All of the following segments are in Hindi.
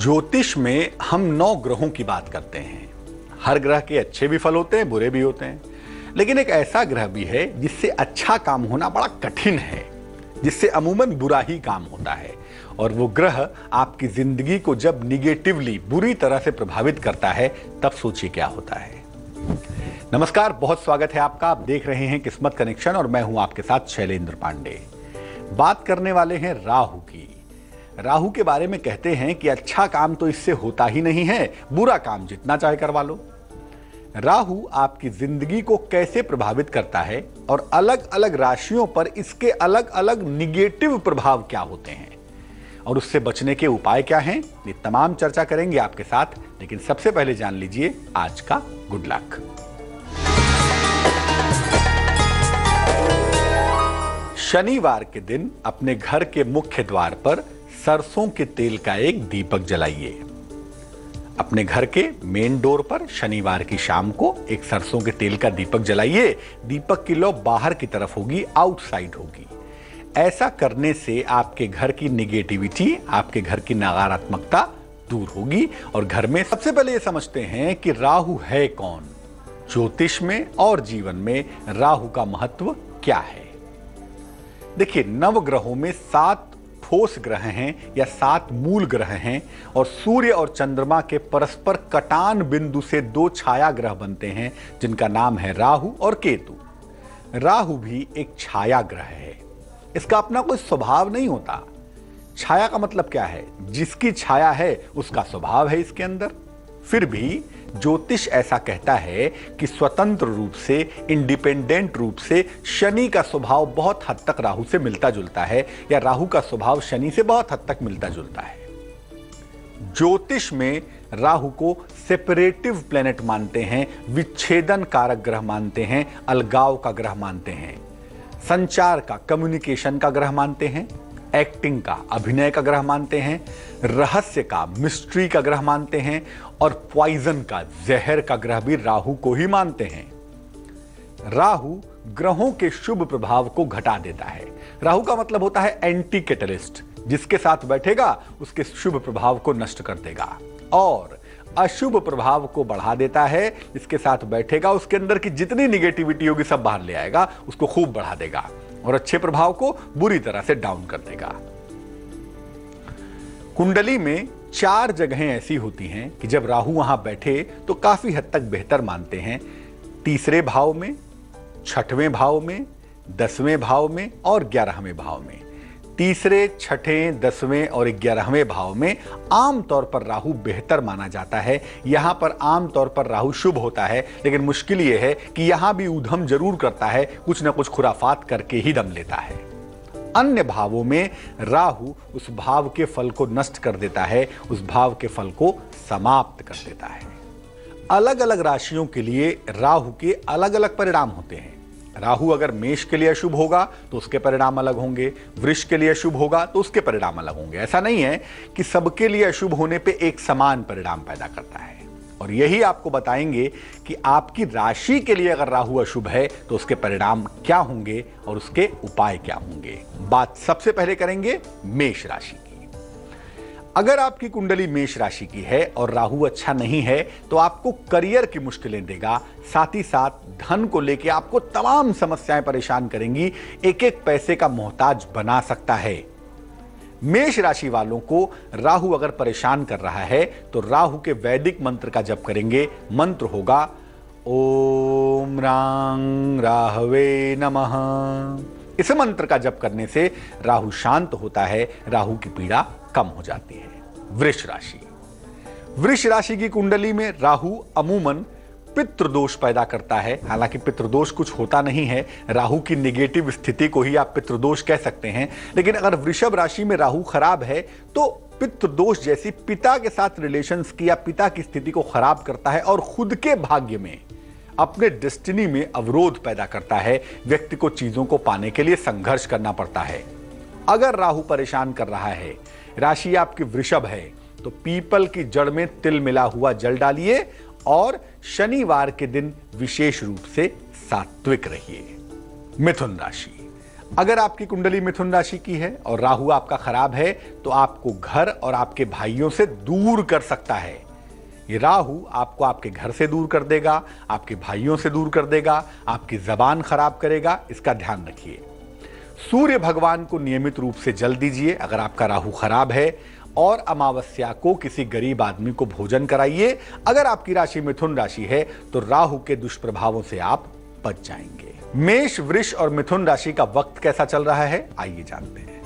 ज्योतिष में हम 9 ग्रहों की बात करते हैं। हर ग्रह के अच्छे भी फल होते हैं, बुरे भी होते हैं, लेकिन एक ऐसा ग्रह भी है जिससे अच्छा काम होना बड़ा कठिन है, जिससे अमूमन बुरा ही काम होता है। और वो ग्रह आपकी जिंदगी को जब निगेटिवली बुरी तरह से प्रभावित करता है, तब सोचिए क्या होता है। नमस्कार, बहुत स्वागत है आपका। आप देख रहे हैं किस्मत कनेक्शन और मैं हूं आपके साथ शैलेंद्र पांडे। बात करने वाले हैं राहु की। राहु के बारे में कहते हैं कि अच्छा काम तो इससे होता ही नहीं है, बुरा काम जितना चाहे करवा लो। राहु आपकी जिंदगी को कैसे प्रभावित करता है और अलग अलग राशियों पर इसके अलग अलग निगेटिव प्रभाव क्या होते हैं और उससे बचने के उपाय क्या हैं, ये तमाम चर्चा करेंगे आपके साथ। लेकिन सबसे पहले जान लीजिए आज का गुड लक। शनिवार के दिन अपने घर के मुख्य द्वार पर सरसों के तेल का एक दीपक जलाइए। अपने घर के मेन डोर पर शनिवार की शाम को एक सरसों के तेल का दीपक जलाइए। दीपक की लौ बाहर की तरफ होगी, आउटसाइड होगी। ऐसा करने से आपके घर की निगेटिविटी, आपके घर की नकारात्मकता दूर होगी। और घर में सबसे पहले ये समझते हैं कि राहु है कौन, ज्योतिष में और जीवन में राहु का महत्व क्या है। देखिए, नवग्रहों में 7 ठोस ग्रह हैं या 7 मूल ग्रह हैं और सूर्य और चंद्रमा के परस्पर कटान बिंदु से 2 छाया ग्रह बनते हैं जिनका नाम है राहु और केतु। राहु भी एक छाया ग्रह है, इसका अपना कोई स्वभाव नहीं होता। छाया का मतलब क्या है? जिसकी छाया है उसका स्वभाव है इसके अंदर। फिर भी ज्योतिष ऐसा कहता है कि स्वतंत्र रूप से, इंडिपेंडेंट रूप से शनि का स्वभाव बहुत हद तक राहु से मिलता जुलता है, या राहु का स्वभाव शनि से बहुत हद तक मिलता जुलता है। ज्योतिष में राहु को सेपरेटिव प्लेनेट मानते हैं, विच्छेदन कारक ग्रह मानते हैं, अलगाव का ग्रह मानते हैं, संचार का, कम्युनिकेशन का ग्रह मानते हैं, एक्टिंग का, अभिनय का ग्रह मानते हैं, रहस्य का, मिस्ट्री का ग्रह मानते हैं और पॉइजन का, जहर का ग्रह भी राहु को ही मानते हैं। राहु ग्रहों के शुभ प्रभाव को घटा देता है। राहु का मतलब होता है एंटी कैटलिस्ट, जिसके साथ बैठेगा उसके शुभ प्रभाव को नष्ट कर देगा, और अशुभ प्रभाव को बढ़ा देता है। जिसके साथ बैठेगा उसके अंदर की जितनी निगेटिविटी होगी सब बाहर ले आएगा, उसको खूब बढ़ा देगा और अच्छे प्रभाव को बुरी तरह से डाउन कर देगा। कुंडली में 4 जगहें ऐसी होती हैं कि जब राहु वहां बैठे तो काफी हद तक बेहतर मानते हैं। 3रे भाव में, 6वें भाव में, 10वें भाव में और 11वें भाव में। 3रे, 6ठे, 10वें और 11वें भाव में आमतौर पर राहु बेहतर माना जाता है। यहां पर आमतौर पर राहु शुभ होता है, लेकिन मुश्किल यह है कि यहां भी ऊधम जरूर करता है, कुछ ना कुछ खुराफात करके ही दम लेता है। अन्य भावों में राहु उस भाव के फल को नष्ट कर देता है, उस भाव के फल को समाप्त कर देता है। अलग अलग राशियों के लिए राहु के अलग अलग परिणाम होते हैं। राहु अगर मेष के लिए अशुभ होगा तो उसके परिणाम अलग होंगे, वृष के लिए अशुभ होगा तो उसके परिणाम अलग होंगे। ऐसा नहीं है कि सबके लिए अशुभ होने पे एक समान परिणाम पैदा करता है। और यही आपको बताएंगे कि आपकी राशि के लिए अगर राहु अशुभ है तो उसके परिणाम क्या होंगे और उसके उपाय क्या होंगे। बात सबसे पहले करेंगे मेष राशि की। अगर आपकी कुंडली मेष राशि की है और राहु अच्छा नहीं है तो आपको करियर की मुश्किलें देगा, साथ ही साथ धन को लेकर आपको तमाम समस्याएं परेशान करेंगी, एक एक पैसे का मोहताज बना सकता है। मेष राशि वालों को राहु अगर परेशान कर रहा है तो राहु के वैदिक मंत्र का जप करेंगे। मंत्र होगा ओम रां राहवे नमः। इस मंत्र का जप करने से राहु शांत होता है, राहु की पीड़ा कम हो जाती है। वृष राशि। वृष राशि की कुंडली में राहु अमूमन पितृदोष पैदा करता है। हालांकि पितृदोष कुछ होता नहीं है, राहु की निगेटिव स्थिति को ही आप पितृदोष कह सकते हैं। लेकिन अगर वृषभ राशि में राहु खराब है तो पितृदोष जैसी पिता के साथ रिलेशंस की या पिता की स्थिति को खराब करता है और खुद के भाग्य में, अपने डेस्टिनी में अवरोध पैदा करता है। व्यक्ति को चीजों को पाने के लिए संघर्ष करना पड़ता है। अगर राहु परेशान कर रहा है, राशि आपकी वृषभ है, तो पीपल की जड़ में तिल मिला हुआ जल डालिए और शनिवार के दिन विशेष रूप से सात्विक रहिए। मिथुन राशि। अगर आपकी कुंडली मिथुन राशि की है और राहु आपका खराब है तो आपको घर और आपके भाइयों से दूर कर सकता है। ये राहु आपको आपके घर से दूर कर देगा, आपके भाइयों से दूर कर देगा, आपकी जबान खराब करेगा, इसका ध्यान रखिए। सूर्य भगवान को नियमित रूप से जल दीजिए अगर आपका राहु खराब है, और अमावस्या को किसी गरीब आदमी को भोजन कराइए। अगर आपकी राशि मिथुन राशि है तो राहु के दुष्प्रभावों से आप बच जाएंगे। मेष, वृष और मिथुन राशि का वक्त कैसा चल रहा है, आइए जानते हैं।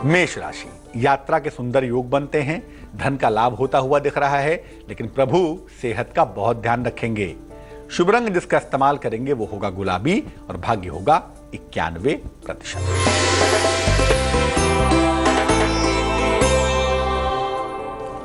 मेष राशि, यात्रा के सुंदर योग बनते हैं, धन का लाभ होता हुआ दिख रहा है, लेकिन प्रभु सेहत का बहुत ध्यान रखेंगे। शुभ रंग जिसका इस्तेमाल करेंगे वो होगा गुलाबी और भाग्य होगा 91%।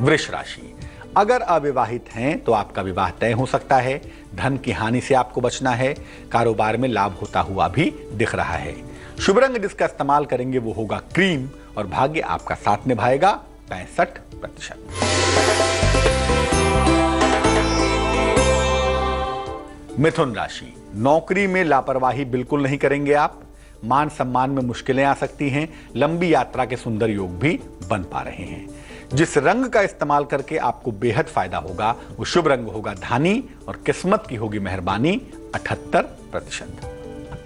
वृष राशि, अगर अविवाहित हैं तो आपका विवाह तय हो सकता है। धन की हानि से आपको बचना है। कारोबार में लाभ होता हुआ भी दिख रहा है। शुभ रंग जिसका इस्तेमाल करेंगे वो होगा क्रीम और भाग्य आपका साथ निभाएगा 65%। मिथुन राशि, नौकरी में लापरवाही बिल्कुल नहीं करेंगे आप। मान सम्मान में मुश्किलें आ सकती हैं। लंबी यात्रा के सुंदर योग भी बन पा रहे हैं। जिस रंग का इस्तेमाल करके आपको बेहद फायदा होगा वो शुभ रंग होगा धानी और किस्मत की होगी मेहरबानी 78%।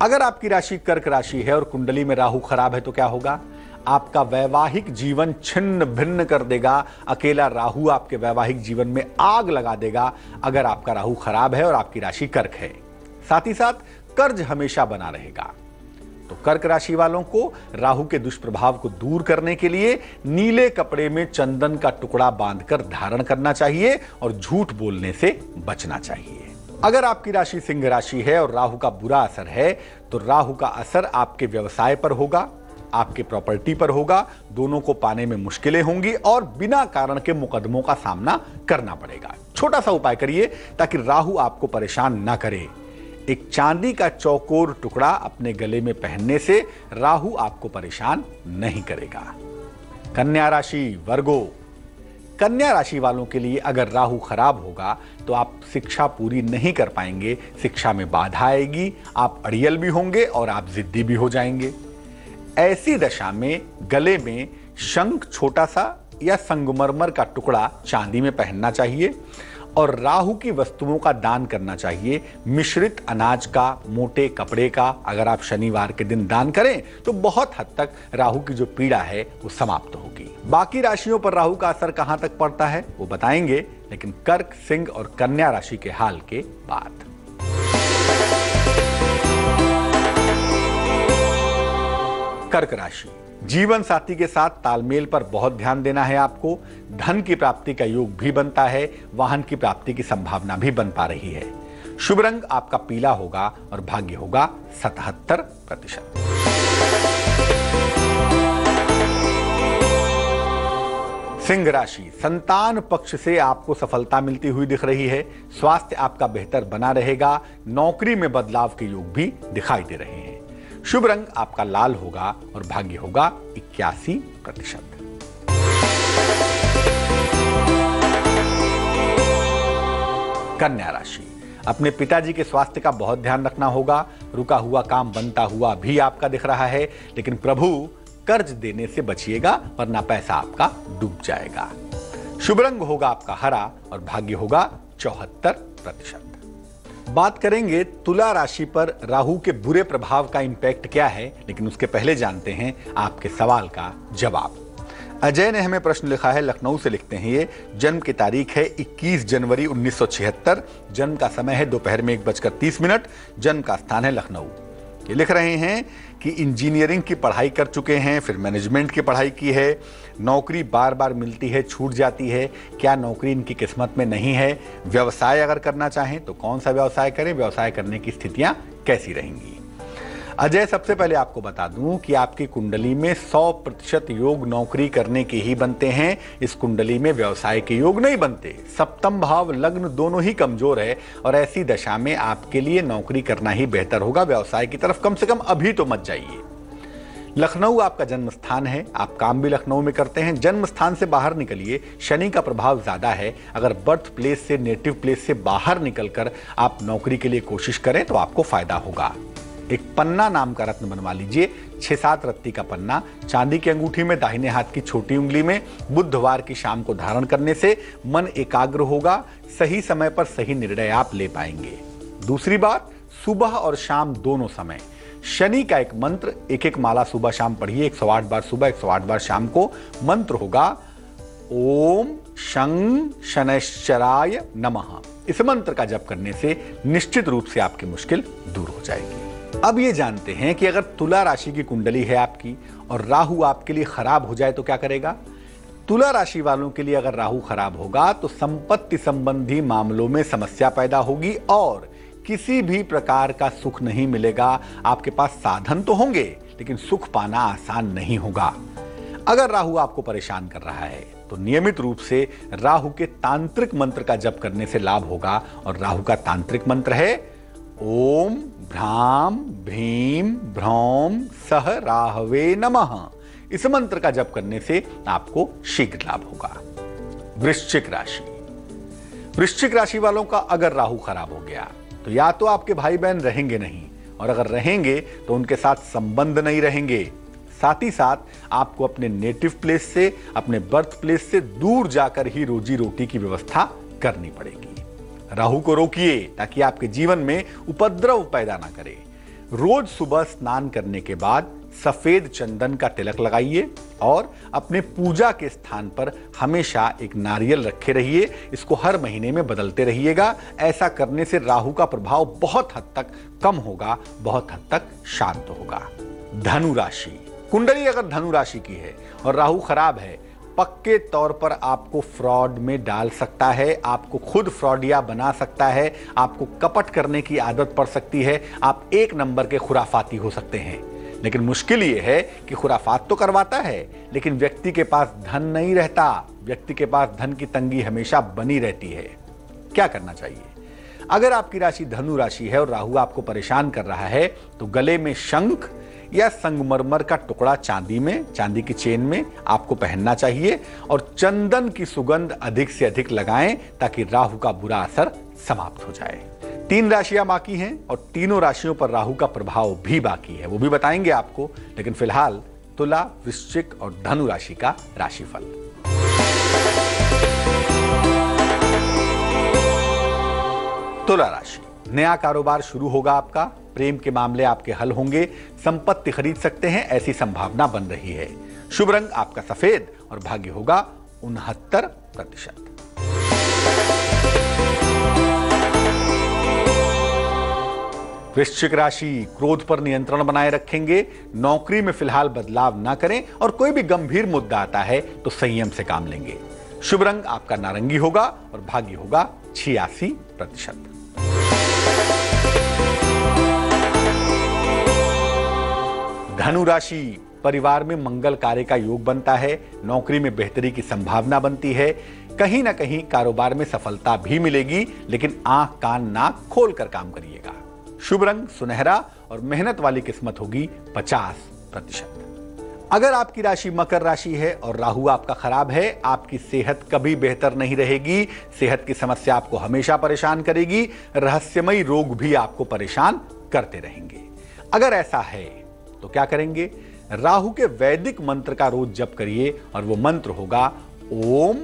अगर आपकी राशि कर्क राशि है और कुंडली में राहु खराब है तो क्या होगा? आपका वैवाहिक जीवन छिन्न भिन्न कर देगा। अकेला राहु आपके वैवाहिक जीवन में आग लगा देगा अगर आपका राहु खराब है और आपकी राशि कर्क है। साथ ही साथ कर्ज हमेशा बना रहेगा। तो कर्क राशि वालों को राहु के दुष्प्रभाव को दूर करने के लिए नीले कपड़े में चंदन का टुकड़ा बांधकर धारण करना चाहिए और झूठ बोलने से बचना चाहिए। अगर आपकी राशि सिंह राशि है और राहु का बुरा असर है तो राहु का असर आपके व्यवसाय पर होगा, आपके प्रॉपर्टी पर होगा। दोनों को पाने में मुश्किलें होंगी और बिना कारण के मुकदमों का सामना करना पड़ेगा। छोटा सा उपाय करिए ताकि राहु आपको परेशान ना करे। एक चांदी का चौकोर टुकड़ा अपने गले में पहनने से राहु आपको परेशान नहीं करेगा। कन्या राशि, वर्गो, कन्या राशि वालों के लिए अगर राहु खराब होगा तो आप शिक्षा पूरी नहीं कर पाएंगे। शिक्षा में बाधा आएगी, आप अड़ियल भी होंगे और आप जिद्दी भी हो जाएंगे। ऐसी दशा में गले में शंख छोटा सा या संगमरमर का टुकड़ा चांदी में पहनना चाहिए और राहु की वस्तुओं का दान करना चाहिए। मिश्रित अनाज का, मोटे कपड़े का अगर आप शनिवार के दिन दान करें तो बहुत हद तक राहु की जो पीड़ा है वो समाप्त होगी। बाकी राशियों पर राहु का असर कहां तक पड़ता है वो बताएंगे, लेकिन कर्क, सिंह और कन्या राशि के हाल के बाद। कर्क राशि, जीवन साथी के साथ तालमेल पर बहुत ध्यान देना है आपको। धन की प्राप्ति का योग भी बनता है, वाहन की प्राप्ति की संभावना भी बन पा रही है। शुभ रंग आपका पीला होगा और भाग्य होगा 77%। सिंह राशि, संतान पक्ष से आपको सफलता मिलती हुई दिख रही है। स्वास्थ्य आपका बेहतर बना रहेगा। नौकरी में बदलाव के योग भी दिखाई दे रहे हैं। शुभ रंग आपका लाल होगा और भाग्य होगा 81%। कन्या राशि, अपने पिताजी के स्वास्थ्य का बहुत ध्यान रखना होगा। रुका हुआ काम बनता हुआ भी आपका दिख रहा है, लेकिन प्रभु कर्ज देने से बचिएगा वरना पैसा आपका डूब जाएगा। शुभ रंग होगा आपका हरा और भाग्य होगा 74%। बात करेंगे तुला राशि पर राहु के बुरे प्रभाव का इंपैक्ट क्या है, लेकिन उसके पहले जानते हैं आपके सवाल का जवाब। अजय ने हमें प्रश्न लिखा है, लखनऊ से लिखते हैं ये। जन्म की तारीख है 21 जनवरी 1976। जन्म का समय है दोपहर में 1:30। जन्म का स्थान है लखनऊ। ये लिख रहे हैं कि इंजीनियरिंग की पढ़ाई कर चुके हैं, फिर मैनेजमेंट की पढ़ाई की है। नौकरी बार बार मिलती है, छूट जाती है। क्या नौकरी इनकी किस्मत में नहीं है? व्यवसाय अगर करना चाहें तो कौन सा व्यवसाय करें? व्यवसाय करने की स्थितियां कैसी रहेंगी? अजय, सबसे पहले आपको बता दूं कि आपकी कुंडली में 100% योग नौकरी करने के ही बनते हैं। इस कुंडली में व्यवसाय के योग नहीं बनते। सप्तम भाव, लग्न दोनों ही कमजोर है और ऐसी दशा में आपके लिए नौकरी करना ही बेहतर होगा। व्यवसाय की तरफ कम से कम अभी तो मत जाइए। लखनऊ आपका जन्म स्थान है, आप काम भी लखनऊ में करते हैं। जन्म स्थान से बाहर निकलिए, शनि का प्रभाव ज्यादा है। अगर बर्थ प्लेस से, नेटिव प्लेस से बाहर निकलकर आप नौकरी के लिए कोशिश करें तो आपको फायदा होगा। एक पन्ना नाम का रत्न बनवा लीजिए, 6-7 रत्ती का पन्ना, चांदी की अंगूठी में, दाहिने हाथ की छोटी उंगली में, बुधवार की शाम को धारण करने से मन एकाग्र होगा, सही समय पर सही निर्णय आप ले पाएंगे। दूसरी बात, सुबह और शाम दोनों समय शनि का एक मंत्र, एक माला सुबह शाम पढ़िए, 108 बार सुबह, 108 बार शाम को। मंत्र होगा ओम शं शनैश्चराय नमः। इस मंत्र का जप करने से निश्चित रूप से आपकी मुश्किल दूर हो जाएगी। अब ये जानते हैं कि अगर तुला राशि की कुंडली है आपकी और राहु आपके लिए खराब हो जाए तो क्या करेगा। तुला राशि वालों के लिए अगर राहु खराब होगा तो संपत्ति संबंधी मामलों में समस्या पैदा होगी और किसी भी प्रकार का सुख नहीं मिलेगा। आपके पास साधन तो होंगे लेकिन सुख पाना आसान नहीं होगा। अगर राहु आपको परेशान कर रहा है तो नियमित रूप से राहु के तांत्रिक मंत्र का जप करने से लाभ होगा। और राहु का तांत्रिक मंत्र है ओम भ्राम भ्रीम भ्रौम सह राहवे नमः। इस मंत्र का जप करने से आपको शीघ्र लाभ होगा। वृश्चिक राशि, वृश्चिक राशि वालों का अगर राहु खराब हो गया तो या तो आपके भाई बहन रहेंगे नहीं, और अगर रहेंगे तो उनके साथ संबंध नहीं रहेंगे। साथ ही साथ आपको अपने नेटिव प्लेस से, अपने बर्थ प्लेस से दूर जाकर ही रोजी रोटी की व्यवस्था करनी पड़ेगी। राहु को रोकिए ताकि आपके जीवन में उपद्रव पैदा ना करे। रोज सुबह स्नान करने के बाद सफेद चंदन का तिलक लगाइए और अपने पूजा के स्थान पर हमेशा एक नारियल रखे रहिए। इसको हर महीने में बदलते रहिएगा। ऐसा करने से राहु का प्रभाव बहुत हद तक कम होगा, बहुत हद तक शांत होगा। धनु राशि, कुंडली अगर धनु राशि की है और राहु खराब है, पक्के तौर पर आपको फ्रॉड में डाल सकता है, आपको खुद फ्रॉडिया बना सकता है, आपको कपट करने की आदत पड़ सकती है। आप एक नंबर के खुराफाती हो सकते हैं। लेकिन मुश्किल यह है कि खुराफात तो करवाता है लेकिन व्यक्ति के पास धन नहीं रहता। व्यक्ति के पास धन की तंगी हमेशा बनी रहती है। क्या करना चाहिए? अगर आपकी राशि धनु राशि है और राहु आपको परेशान कर रहा है तो गले में शंख या संगमरमर का टुकड़ा चांदी में, चांदी की चेन में आपको पहनना चाहिए और चंदन की सुगंध अधिक से अधिक लगाएं ताकि राहु का बुरा असर समाप्त हो जाए। 3 राशियां बाकी हैं और तीनों राशियों पर राहु का प्रभाव भी बाकी है, वो भी बताएंगे आपको। लेकिन फिलहाल तुला, वृश्चिक और धनु राशि का राशिफल। तुला राशि, नया कारोबार शुरू होगा आपका, प्रेम के मामले आपके हल होंगे, संपत्ति खरीद सकते हैं ऐसी संभावना बन रही है। शुभ रंग आपका सफेद और भाग्य होगा 69%। वृश्चिक राशि, क्रोध पर नियंत्रण बनाए रखेंगे, नौकरी में फिलहाल बदलाव ना करें और कोई भी गंभीर मुद्दा आता है तो संयम से काम लेंगे। शुभ रंग आपका नारंगी होगा और भाग्य होगा 86%। धनु राशि, परिवार में मंगल कार्य का योग बनता है, नौकरी में बेहतरी की संभावना बनती है, कहीं ना कहीं कारोबार में सफलता भी मिलेगी, लेकिन आंख कान नाक खोलकर काम करिएगा। शुभ रंग सुनहरा और मेहनत वाली किस्मत होगी 50%। अगर आपकी राशि मकर राशि है और राहु आपका खराब है, आपकी सेहत कभी बेहतर नहीं रहेगी। सेहत की समस्या आपको हमेशा परेशान करेगी, रहस्यमयी रोग भी आपको परेशान करते रहेंगे। अगर ऐसा है तो क्या करेंगे? राहु के वैदिक मंत्र का रोज जप करिए और वो मंत्र होगा ओम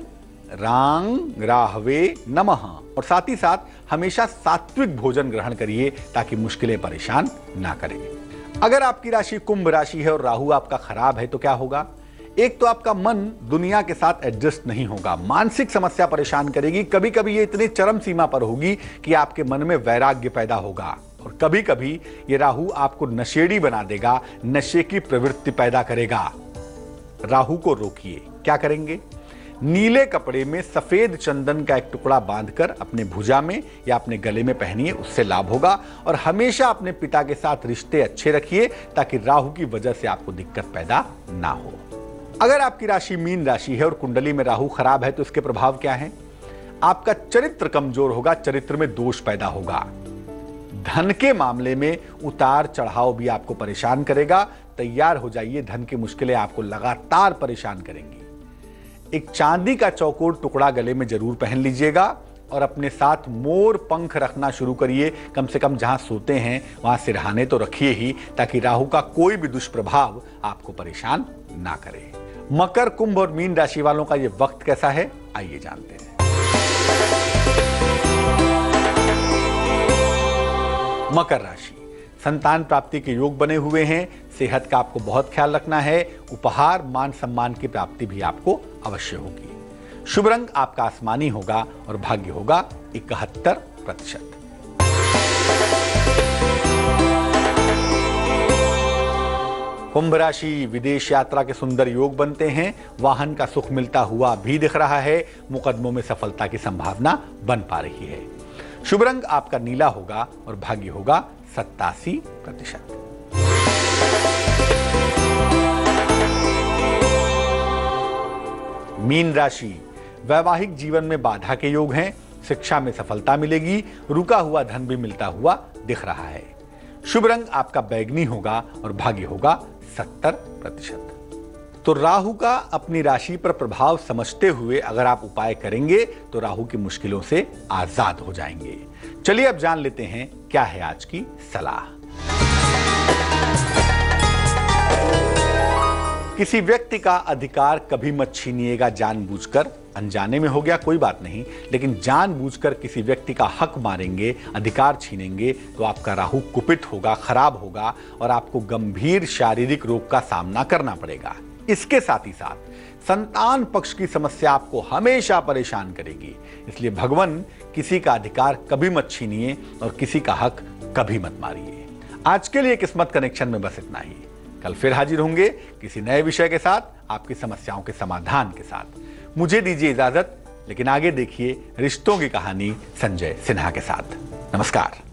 रांग राहवे नमः। और साथ ही साथ हमेशा सात्विक भोजन ग्रहण करिए ताकि मुश्किलें परेशान ना करें। अगर आपकी राशि कुंभ राशि है और राहु आपका खराब है तो क्या होगा? एक तो आपका मन दुनिया के साथ एडजस्ट नहीं होगा, मानसिक समस्या परेशान करेगी, कभी कभी ये इतनी चरम सीमा पर होगी कि आपके मन में वैराग्य पैदा होगा। और कभी कभी ये राहु आपको नशेड़ी बना देगा, नशे की प्रवृत्ति पैदा करेगा। राहु को रोकिए। क्या करेंगे? नीले कपड़े में सफेद चंदन का एक टुकड़ा बांधकर अपने भुजा में या अपने गले में पहनिए, उससे लाभ होगा। और हमेशा अपने पिता के साथ रिश्ते अच्छे रखिए ताकि राहु की वजह से आपको दिक्कत पैदा ना हो। अगर आपकी राशि मीन राशि है और कुंडली में राहु खराब है तो इसके प्रभाव क्या है? आपका चरित्र कमजोर होगा, चरित्र में दोष पैदा होगा, धन के मामले में उतार चढ़ाव भी आपको परेशान करेगा। तैयार हो जाइए, धन की मुश्किलें आपको लगातार परेशान करेंगी। एक चांदी का चौकोर टुकड़ा गले में जरूर पहन लीजिएगा और अपने साथ मोर पंख रखना शुरू करिए। कम से कम जहां सोते हैं वहां सिरहाने तो रखिए ही, ताकि राहु का कोई भी दुष्प्रभाव आपको परेशान ना करे। मकर, कुंभ और मीन राशि वालों का यह वक्त कैसा है, आइए जानते हैं। मकर राशि, संतान प्राप्ति के योग बने हुए हैं। सेहत का आपको बहुत ख्याल रखना है। उपहार, मान सम्मान की प्राप्ति भी आपको अवश्य होगी। शुभ रंग आपका आसमानी होगा और भाग्य होगा 71%। कुंभ राशि, विदेश यात्रा के सुंदर योग बनते हैं। वाहन का सुख मिलता हुआ भी दिख रहा है। मुकदमों में सफलता की संभावना बन पा रही है। शुभ रंग आपका नीला होगा और भाग्य होगा 87%। मीन राशि, वैवाहिक जीवन में बाधा के योग हैं। शिक्षा में सफलता मिलेगी। रुका हुआ धन भी मिलता हुआ दिख रहा है। शुभ रंग आपका बैगनी होगा और भाग्य होगा 70%। तो राहु का अपनी राशि पर प्रभाव समझते हुए अगर आप उपाय करेंगे तो राहु की मुश्किलों से आजाद हो जाएंगे। चलिए अब जान लेते हैं क्या है आज की सलाह। किसी व्यक्ति का अधिकार कभी मत छीनिएगा जानबूझकर। अनजाने में हो गया कोई बात नहीं, लेकिन जानबूझकर किसी व्यक्ति का हक मारेंगे, अधिकार छीनेंगे तो आपका राहु कुपित होगा, खराब होगा और आपको गंभीर शारीरिक रोग का सामना करना पड़ेगा। इसके साथ ही साथ संतान पक्ष की समस्या आपको हमेशा परेशान करेगी। इसलिए भगवान, किसी का अधिकार कभी मत छीनिए और किसी का हक कभी मत मारिए। आज के लिए किस्मत कनेक्शन में बस इतना ही। कल फिर हाजिर होंगे किसी नए विषय के साथ, आपकी समस्याओं के समाधान के साथ। मुझे दीजिए इजाजत, लेकिन आगे देखिए रिश्तों की कहानी संजय सिन्हा के साथ। नमस्कार।